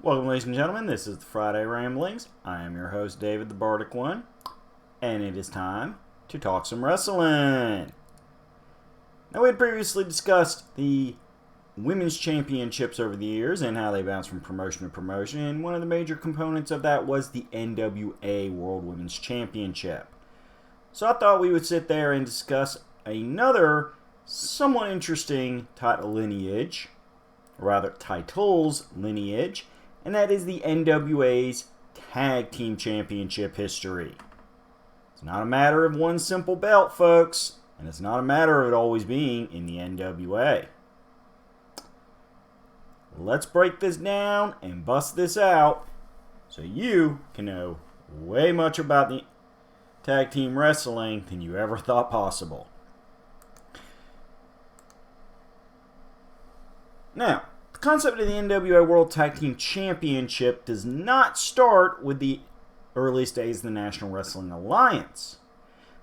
Welcome, ladies and gentlemen. This is the Friday Ramblings. I am your host, David the Bardic One, and it is time to talk some wrestling. Now, we had previously discussed the women's championships over the years and how they bounce from promotion to promotion, and one of the major components of that was the NWA World Women's Championship. So I thought we would sit there and discuss another somewhat interesting title lineage, or rather titles lineage, and that is the NWA's Tag Team Championship history. It's not a matter of one simple belt, folks, and it's not a matter of it always being in the NWA. Let's break this down and bust this out so you can know way much about the tag team wrestling than you ever thought possible. Now, the concept of the NWA World Tag Team Championship does not start with the earliest days of the National Wrestling Alliance.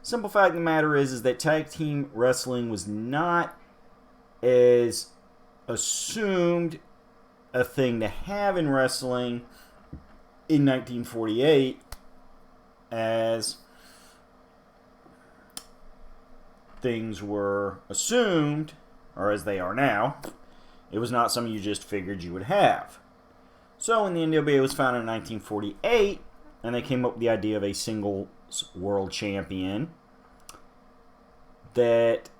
Simple fact of the matter is that tag team wrestling was not as assumed a thing to have in wrestling in 1948 as things were assumed, or as they are now. It was not something you just figured you would have. So when the NWA was founded in 1948, and they came up with the idea of a single world champion, that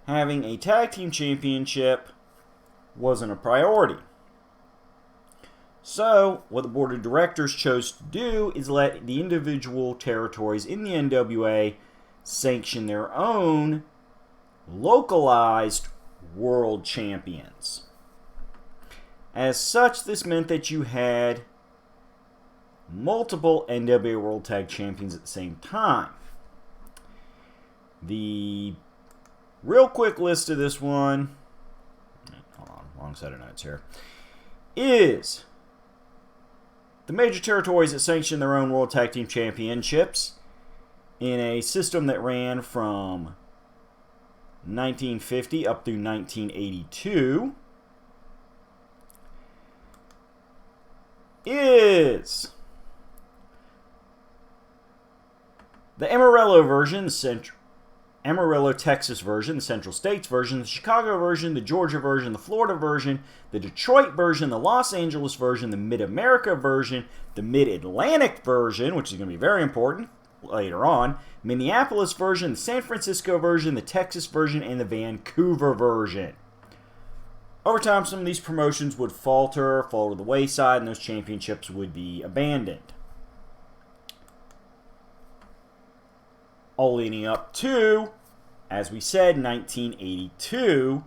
having a tag team championship wasn't a priority. So what the board of directors chose to do is let the individual territories in the NWA sanction their own localized world champions. As such, this meant that you had multiple NWA World Tag Champions at the same time. The real quick list of this one, hold on, wrong set of notes here, is the major territories that sanctioned their own World Tag Team Championships in a system that ran from 1950 up through 1982 is the Amarillo version, the Amarillo, Texas version, the Central States version, the Chicago version, the Georgia version, the Florida version, the Detroit version, the Los Angeles version, the Mid-America version, the Mid-Atlantic version, which is going to be very important later on, Minneapolis version, the San Francisco version, the Texas version, and the Vancouver version. Over time, some of these promotions would fall to the wayside, and those championships would be abandoned. All leading up to, as we said, 1982,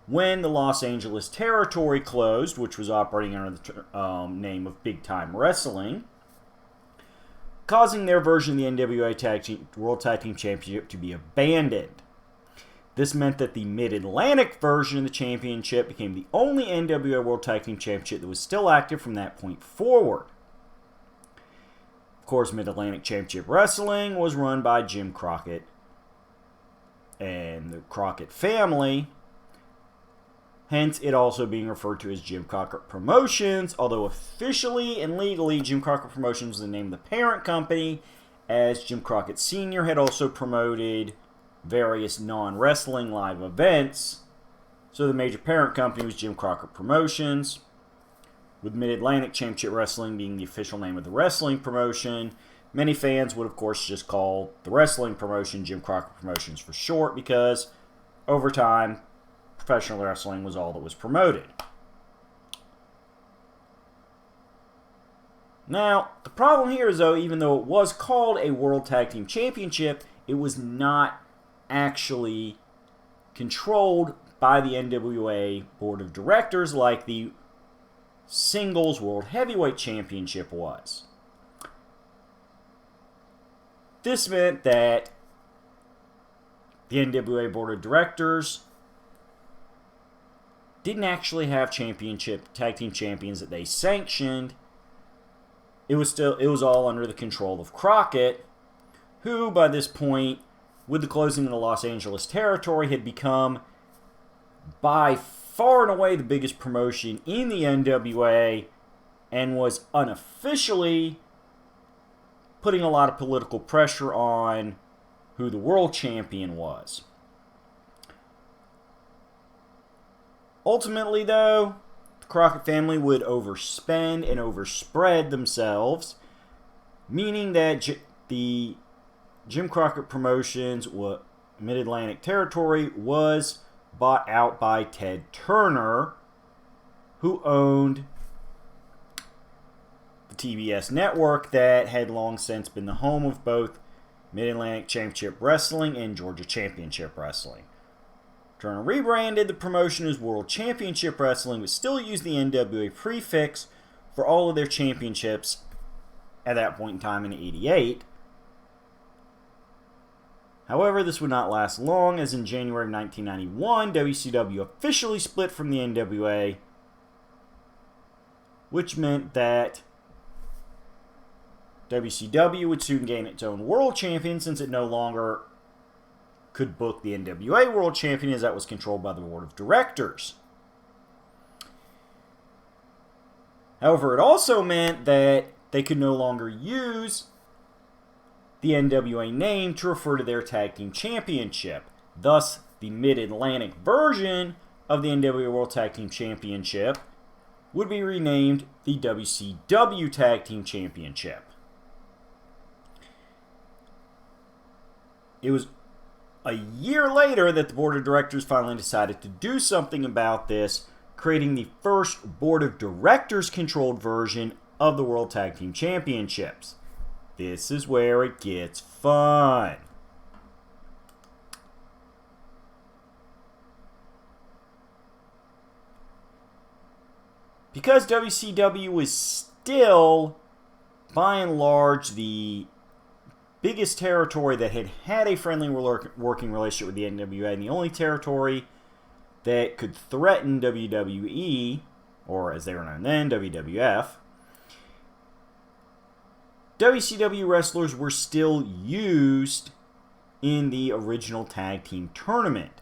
when the Los Angeles territory closed, which was operating under the name of Big Time Wrestling, causing their version of the NWA World Tag Team Championship to be abandoned. This meant that the Mid-Atlantic version of the championship became the only NWA World Tag Team Championship that was still active from that point forward. Of course, Mid-Atlantic Championship Wrestling was run by Jim Crockett and the Crockett family, hence it also being referred to as Jim Crockett Promotions, although officially and legally Jim Crockett Promotions was the name of the parent company, as Jim Crockett Sr. had also promoted various non-wrestling live events. So the major parent company was Jim Crockett Promotions, with Mid-Atlantic Championship Wrestling being the official name of the wrestling promotion. Many fans would, of course, just call the wrestling promotion Jim Crockett Promotions for short, because over time, professional wrestling was all that was promoted. Now, the problem here is, though, even though it was called a World Tag Team Championship, it was not actually controlled by the NWA Board of Directors like the Singles World Heavyweight Championship was. This meant that the NWA Board of Directors didn't actually have tag team champions that they sanctioned. It was all under the control of Crockett, who by this point with the closing of the Los Angeles territory, had become by far and away the biggest promotion in the NWA and was unofficially putting a lot of political pressure on who the world champion was. Ultimately, though, the Crockett family would overspend and overspread themselves, meaning that the Jim Crockett Promotions Mid-Atlantic territory was bought out by Ted Turner, who owned the TBS network that had long since been the home of both Mid-Atlantic Championship Wrestling and Georgia Championship Wrestling. Turner rebranded the promotion as World Championship Wrestling, but still used the NWA prefix for all of their championships at that point in time in '88. However, this would not last long, as in January of 1991, WCW officially split from the NWA, which meant that WCW would soon gain its own world champion, since it no longer could book the NWA world champion, as that was controlled by the board of directors. However, it also meant that they could no longer use the NWA name to refer to their tag team championship. Thus, the Mid-Atlantic version of the NWA World Tag Team Championship would be renamed the WCW Tag Team Championship. It was a year later that the board of directors finally decided to do something about this, creating the first board of directors controlled version of the World Tag Team Championships. This is where it gets fun. Because WCW was still, by and large, the biggest territory that had had a friendly working relationship with the NWA, and the only territory that could threaten WWE, or as they were known then, WWF, WCW wrestlers were still used in the original tag team tournament.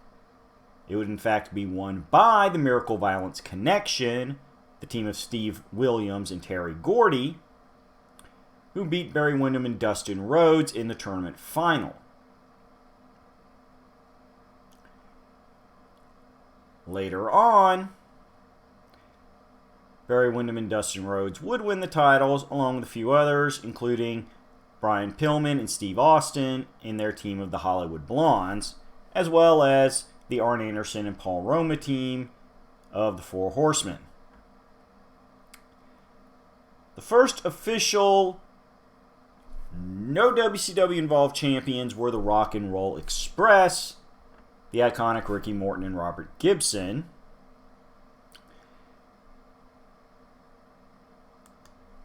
It would in fact be won by the Miracle Violence Connection, the team of Steve Williams and Terry Gordy, who beat Barry Windham and Dustin Rhodes in the tournament final. Later on, Barry Windham and Dustin Rhodes would win the titles, along with a few others, including Brian Pillman and Steve Austin in their team of the Hollywood Blondes, as well as the Arn Anderson and Paul Roma team of the Four Horsemen. The first official no WCW involved champions were the Rock and Roll Express, the iconic Ricky Morton and Robert Gibson.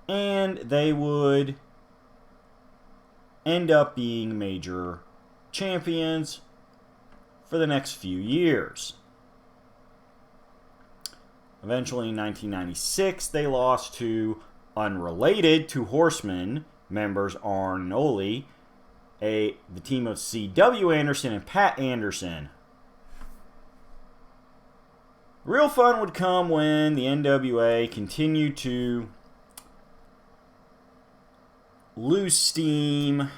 And they would end up being major champions for the next few years. Eventually, in 1996, they lost to unrelated Two Horsemen members Arn and Ole, the team of C.W. Anderson and Pat Anderson. Real fun would come when the NWA continued to lose steam,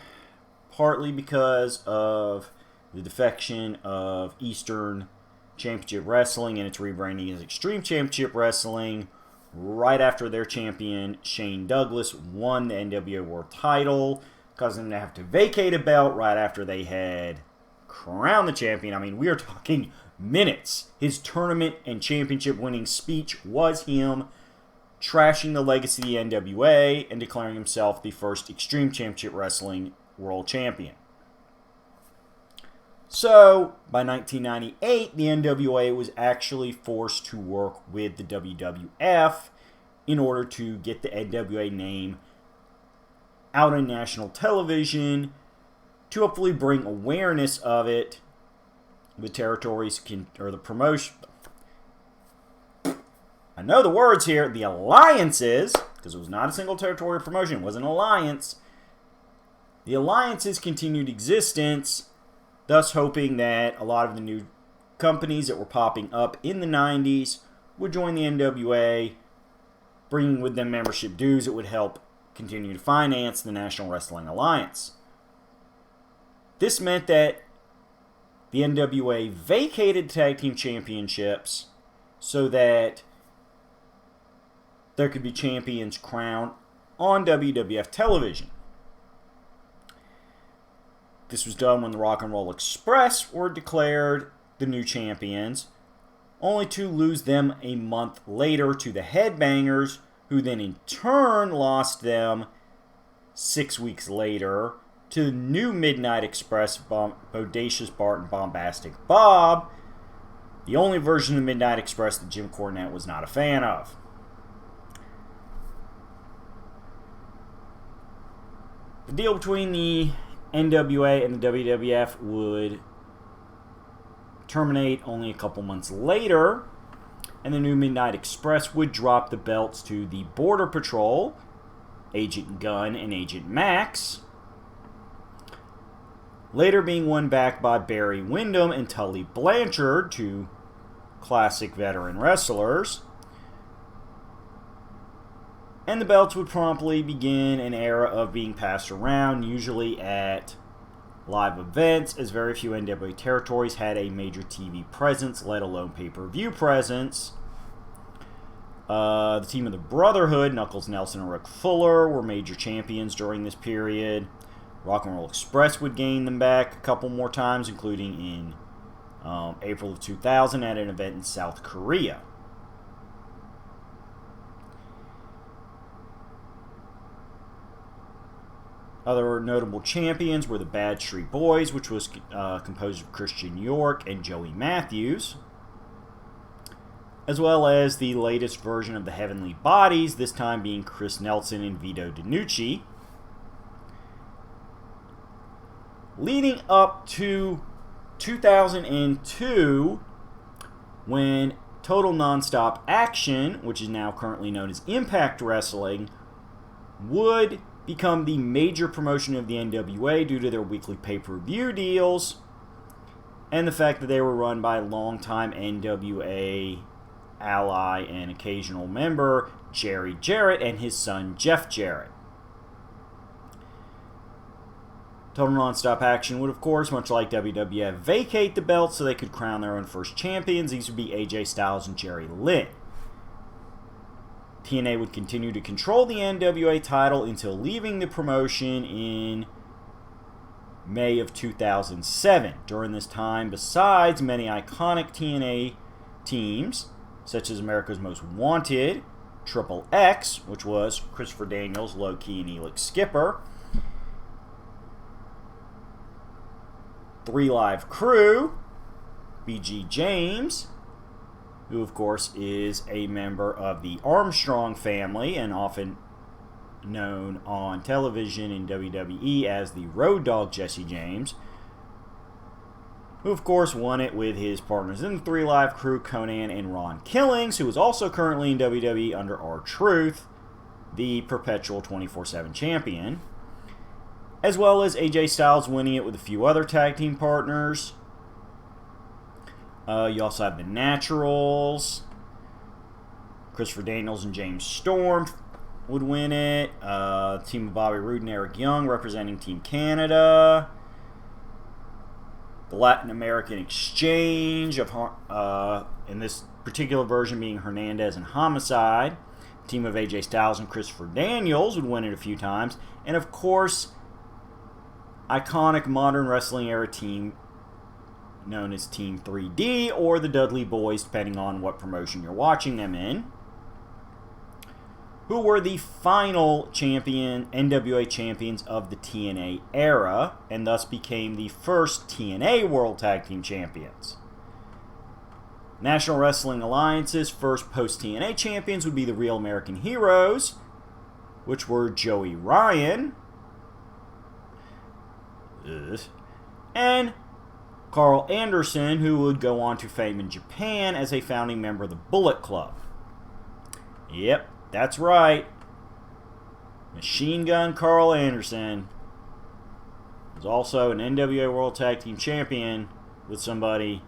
partly because of the defection of Eastern Championship Wrestling and its rebranding as Extreme Championship Wrestling right after their champion Shane Douglas won the NWA World title, causing them to have to vacate a belt right after they had crowned the champion. I mean, we are talking minutes. His tournament and championship winning speech was him trashing the legacy of the NWA and declaring himself the first Extreme Championship Wrestling World Champion. So, by 1998, the NWA was actually forced to work with the WWF in order to get the NWA name out on national television to hopefully bring awareness of it. The territories or the promotion. I know the words here. The alliances, because it was not a single territorial promotion, it was an alliance. The alliances continued existence, thus hoping that a lot of the new companies that were popping up in the 90s would join the NWA, bringing with them membership dues that would help continue to finance the National Wrestling Alliance. This meant that the NWA vacated tag team championships so that there could be champions crowned on WWF television. This was done when the Rock and Roll Express were declared the new champions, only to lose them a month later to the Headbangers, who then in turn lost them 6 weeks later to the new Midnight Express, Bodacious Bart and Bombastic Bob, the only version of the Midnight Express that Jim Cornette was not a fan of. The deal between the NWA and the WWF would terminate only a couple months later, and the new Midnight Express would drop the belts to the Border Patrol, Agent Gunn and Agent Max, later being won back by Barry Windham and Tully Blanchard, two classic veteran wrestlers. And the belts would promptly begin an era of being passed around, usually at live events, as very few NWA territories had a major TV presence, let alone pay-per-view presence. The team of the Brotherhood, Knuckles Nelson and Ric Fuller, were major champions during this period. Rock and Roll Express would gain them back a couple more times, including in April of 2000 at an event in South Korea. Other notable champions were the Bad Street Boys, which was composed of Christian York and Joey Matthews, as well as the latest version of the Heavenly Bodies, this time being Chris Nelson and Vito DiNucci. Leading up to 2002, when Total Nonstop Action, which is now currently known as Impact Wrestling, would become the major promotion of the NWA due to their weekly pay-per-view deals and the fact that they were run by longtime NWA ally and occasional member Jerry Jarrett and his son Jeff Jarrett. Total Nonstop Action would, of course, much like WWF, vacate the belts so they could crown their own first champions. These would be AJ Styles and Jerry Lynn. TNA would continue to control the NWA title until leaving the promotion in May of 2007. During this time, besides many iconic TNA teams, such as America's Most Wanted, Triple X, which was Christopher Daniels, Low Ki, and Elix Skipper, 3 Live Crew, BG James, who of course is a member of the Armstrong family and often known on television in WWE as the Road Dogg Jesse James, who of course won it with his partners in the 3 Live Crew, Conan and Ron Killings, who is also currently in WWE under R-Truth, the perpetual 24/7 champion, as well as AJ Styles winning it with a few other tag team partners. You also have the Naturals. Christopher Daniels and James Storm would win it. Team of Bobby Roode and Eric Young representing Team Canada. The Latin American Exchange, in this particular version being Hernandez and Homicide. The team of AJ Styles and Christopher Daniels would win it a few times. And of course, iconic modern wrestling era team known as Team 3D or the Dudley Boys, depending on what promotion you're watching them in, who were the final NWA champions of the TNA era, and thus became the first TNA World Tag Team Champions. National Wrestling Alliance's first post-TNA champions would be the Real American Heroes, which were Joey Ryan and Carl Anderson, who would go on to fame in Japan as a founding member of the Bullet Club. Yep, that's right. Machine Gun Carl Anderson was also an NWA World Tag Team Champion with somebody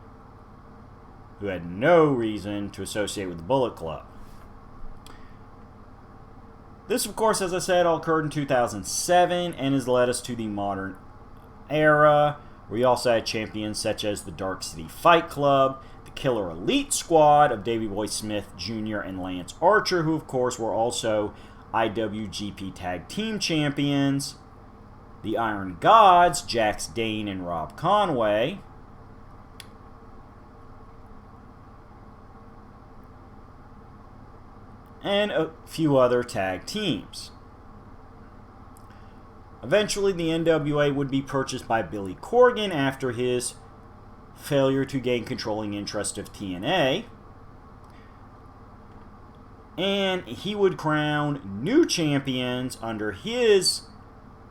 who had no reason to associate with the Bullet Club. This, of course, as I said, all occurred in 2007 and has led us to the modern era, where we also had champions such as the Dark City Fight Club, the Killer Elite Squad of Davey Boy Smith Jr. and Lance Archer, who, of course, were also IWGP Tag Team Champions, the Iron Gods, Jax Dane and Rob Conway, and a few other tag teams. Eventually, the NWA would be purchased by Billy Corgan after his failure to gain controlling interest of TNA. And he would crown new champions under his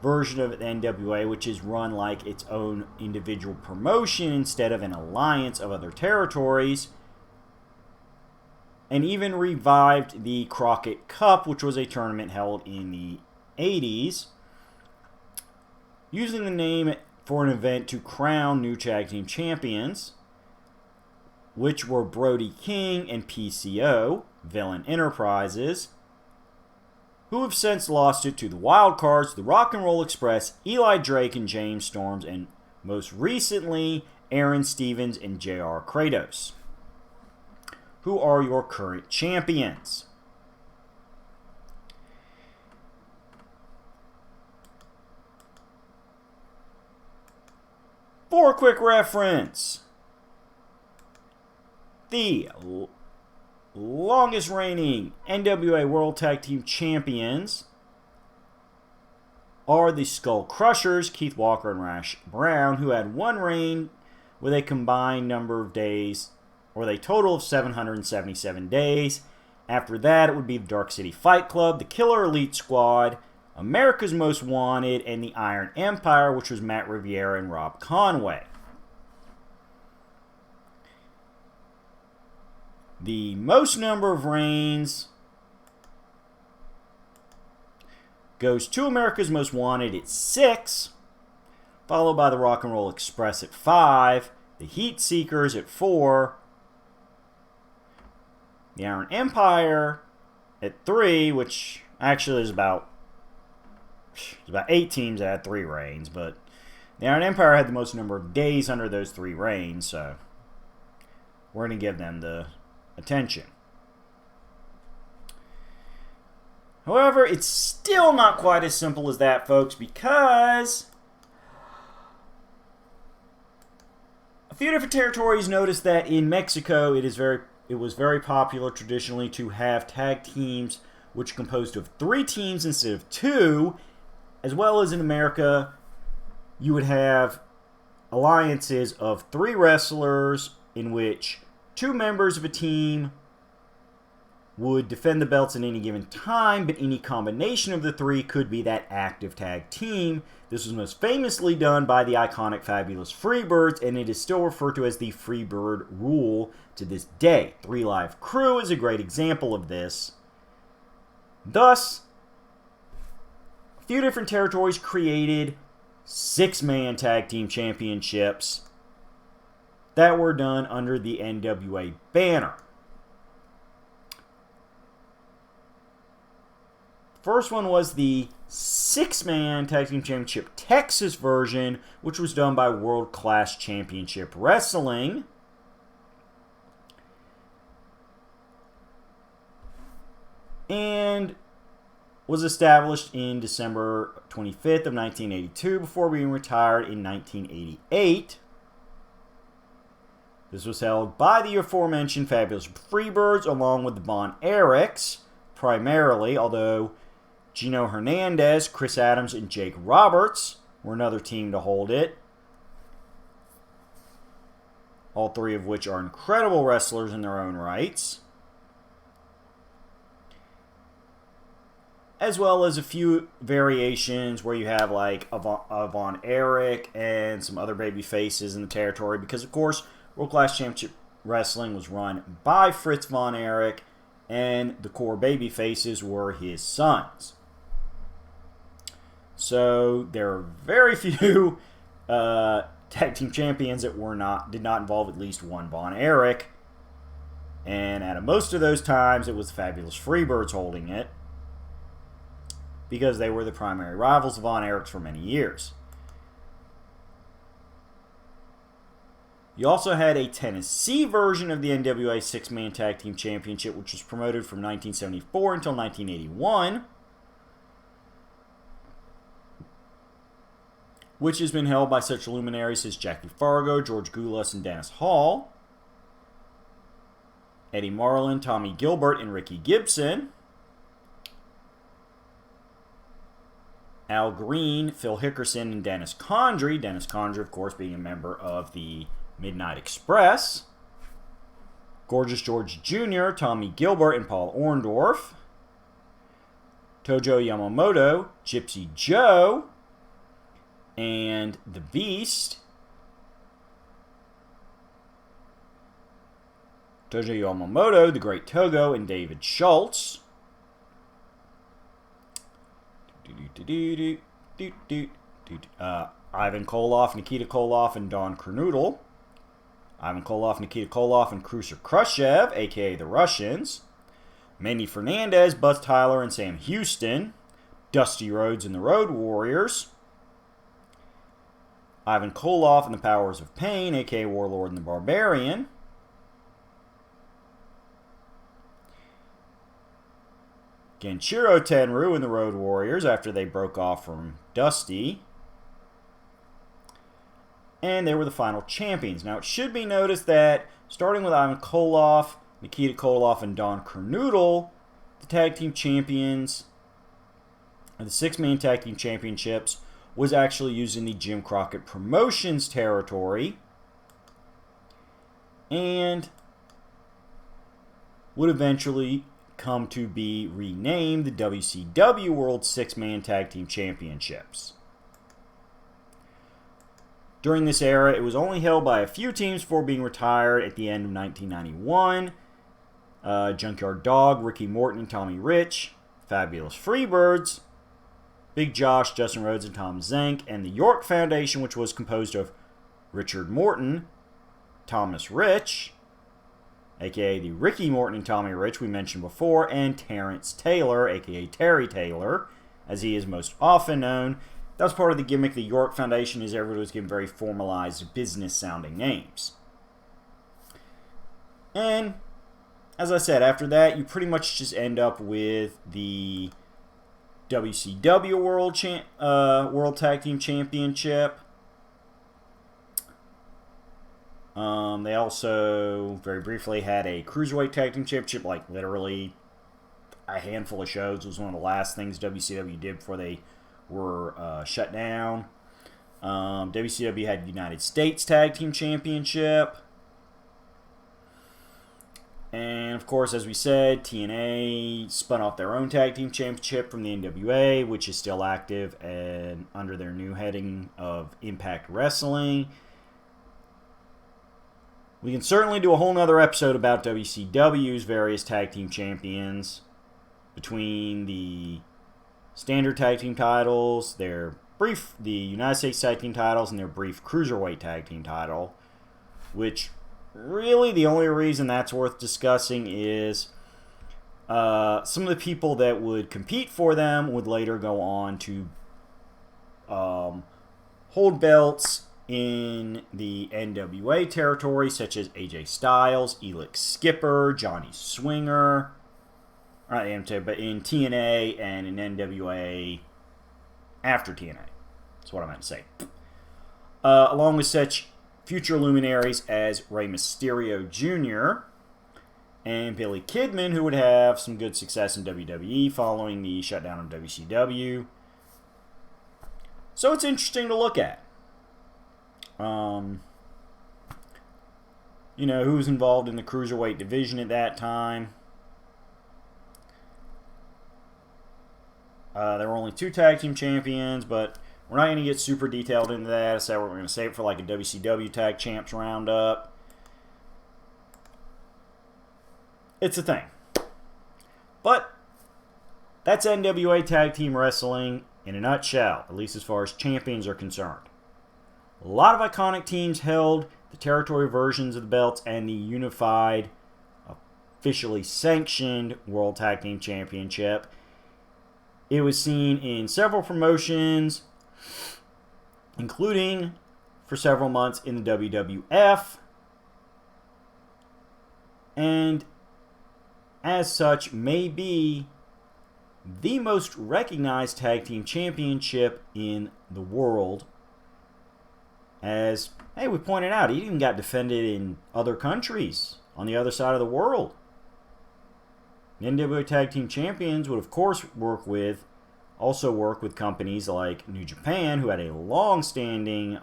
version of the NWA, which is run like its own individual promotion instead of an alliance of other territories. And even revived the Crockett Cup, which was a tournament held in the 80s, using the name for an event to crown new tag team champions, which were Brody King and PCO, Villain Enterprises, who have since lost it to the Wildcards, the Rock and Roll Express, Eli Drake and James Storms, and most recently, Aaron Stevens and JR Kratos. Who are your current champions? For a quick reference, the longest reigning NWA World Tag Team Champions are the Skull Crushers, Keith Walker and Rash Brown, who had one reign with a combined number of days, or a total of 777 days. After that, it would be the Dark City Fight Club, the Killer Elite Squad, America's Most Wanted, and the Iron Empire, which was Matt Riviera and Rob Conway. The most number of reigns goes to America's Most Wanted at 6, followed by the Rock and Roll Express at 5, the Heat Seekers at 4, the Iron Empire at 3, which actually is about 8 teams that had 3 reigns, but the Iron Empire had the most number of days under those 3 reigns, so we're going to give them the attention. However, it's still not quite as simple as that, folks, because a few different territories noticed that in Mexico it was very popular traditionally to have tag teams which are composed of 3 teams instead of 2, as well as in America you would have alliances of 3 wrestlers in which 2 members of a team would defend the belts at any given time, but any combination of the 3 could be that active tag team. This was most famously done by the iconic Fabulous Freebirds, and it is still referred to as the Freebird Rule to this day. 3 Live Crew is a great example of this. Thus, a few different territories created 6-man tag team championships that were done under the NWA banner. First one was the 6-man tag team championship Texas version, which was done by World Class Championship Wrestling. And was established in December 25th of 1982 before being retired in 1988. This was held by the aforementioned Fabulous Freebirds along with the Von Erichs primarily, although Gino Hernandez, Chris Adams, and Jake Roberts were another team to hold it. All 3 of which are incredible wrestlers in their own rights. As well as a few variations where you have like a Von Erich and some other baby faces in the territory, because of course World Class Championship Wrestling was run by Fritz Von Erich, and the core baby faces were his sons. So there are very few tag team champions that did not involve at least one Von Erich And out of most of those times, it was the Fabulous Freebirds holding it, because they were the primary rivals of Von Erichs for many years. You also had a Tennessee version of the NWA Six-Man Tag Team Championship, which was promoted from 1974 until 1981, which has been held by such luminaries as Jackie Fargo, George Goulas, and Dennis Hall, Eddie Marlin, Tommy Gilbert, and Ricky Gibson, Al Green, Phil Hickerson, and Dennis Condrey. Dennis Condrey, of course, being a member of the Midnight Express. Gorgeous George Jr., Tommy Gilbert, and Paul Orndorff. Tojo Yamamoto, Gypsy Joe, and The Beast. Tojo Yamamoto, The Great Togo, and David Schultz. Ivan Koloff, Nikita Koloff, and Don Kernoodle. Ivan Koloff, Nikita Koloff, and Khrushchev Khrushchev, a.k.a. the Russians. Manny Fernandez, Buzz Tyler, and Sam Houston. Dusty Rhodes and the Road Warriors. Ivan Koloff and the Powers of Pain, a.k.a. Warlord and the Barbarian. Genshiro Tenryu and the Road Warriors after they broke off from Dusty. And they were the final champions. Now, it should be noticed that, starting with Ivan Koloff, Nikita Koloff, and Don Kernoodle, the tag team champions, and the six-man tag team championships, was actually used in the Jim Crockett Promotions territory, and would eventually come to be renamed the WCW World Six-Man Tag Team Championships. During this era, it was only held by a few teams before being retired at the end of 1991. Junkyard Dog, Ricky Morton, and Tommy Rich, Fabulous Freebirds, Big Josh, Justin Rhodes, and Tom Zenk, and the York Foundation, which was composed of Richard Morton, Thomas Rich, a.k.a. the Ricky Morton and Tommy Rich we mentioned before, and Terrence Taylor, a.k.a. Terry Taylor, as he is most often known. That was part of the gimmick. The York Foundation is everybody was given very formalized business-sounding names. And, as I said, after that, you pretty much just end up with the WCW World Tag Team Championship. They also, very briefly, had a Cruiserweight Tag Team Championship, like literally a handful of shows. It was one of the last things WCW did before they were shut down. WCW had United States Tag Team Championship. And, of course, as we said, TNA spun off their own Tag Team Championship from the NWA, which is still active and under their new heading of Impact Wrestling. We can certainly do a whole nother episode about WCW's various Tag Team Champions, between the standard Tag Team titles, the United States Tag Team titles, and their brief Cruiserweight Tag Team title, which really the only reason that's worth discussing is some of the people that would compete for them would later go on to hold belts in the NWA territory, such as AJ Styles, Elix Skipper, Johnny Swinger, but in TNA and in NWA after TNA. That's what I meant to say. Along with such future luminaries as Rey Mysterio Jr. and Billy Kidman, who would have some good success in WWE following the shutdown of WCW. So it's interesting to look at. Who was involved in the Cruiserweight division at that time. There were only 2 tag team champions, but we're not going to get super detailed into that. So we're going to save it for like a WCW Tag Champs roundup. It's a thing. But that's NWA Tag Team Wrestling in a nutshell, at least as far as champions are concerned. A lot of iconic teams held the territory versions of the belts and the unified officially sanctioned World Tag Team Championship. It was seen in several promotions, including for several months in the WWF. And as such, may be the most recognized tag team championship in the world. As, hey, we pointed out, it even got defended in other countries on the other side of the world. The NWA Tag Team Champions would, of course, also work with companies like New Japan, who had a long-standing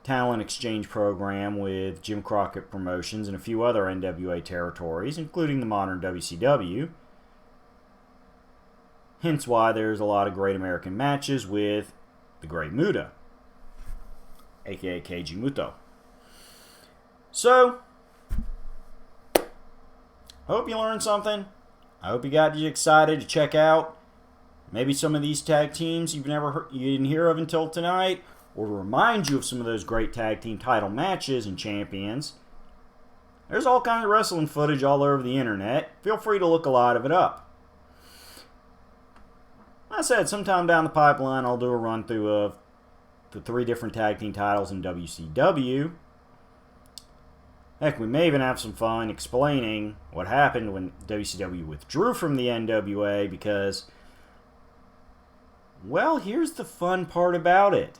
talent exchange program with Jim Crockett Promotions and a few other NWA territories, including the modern WCW. Hence why there's a lot of Great American matches with the Great Muta, aka Keiji Muto. So, I hope you learned something. I hope you got you excited to check out maybe some of these tag teams you didn't hear of until tonight, or to remind you of some of those great tag team title matches and champions. There's all kinds of wrestling footage all over the internet. Feel free to look a lot of it up. Like I said, sometime down the pipeline, I'll do a run through of the 3 different tag team titles in WCW. Heck, we may even have some fun explaining what happened when WCW withdrew from the NWA because, well, here's the fun part about it.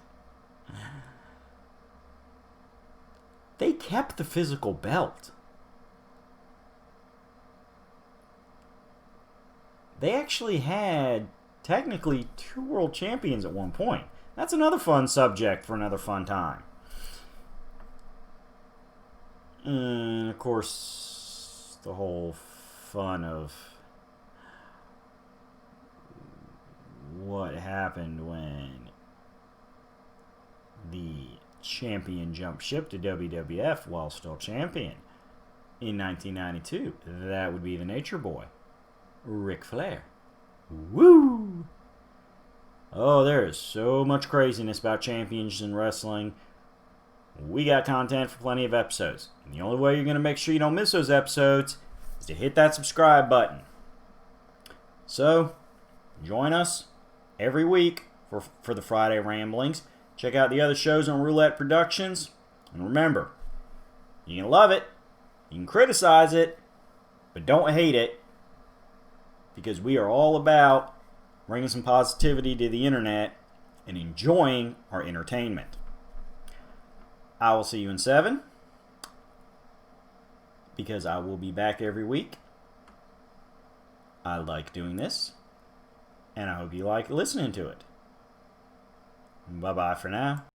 They kept the physical belt. They actually had, technically, 2 world champions at one point. That's another fun subject for another fun time. And, of course, the whole fun of what happened when the champion jumped ship to WWF while still champion in 1992. That would be the Nature Boy, Ric Flair. Woo! Oh, there is so much craziness about champions in wrestling. We got content for plenty of episodes. And the only way you're going to make sure you don't miss those episodes is to hit that subscribe button. So, join us every week for the Friday Ramblings. Check out the other shows on Roulette Productions. And remember, you can love it, you can criticize it, but don't hate it. Because we are all about bringing some positivity to the internet and enjoying our entertainment. I will see you in 7, because I will be back every week. I like doing this, and I hope you like listening to it. Bye-bye for now.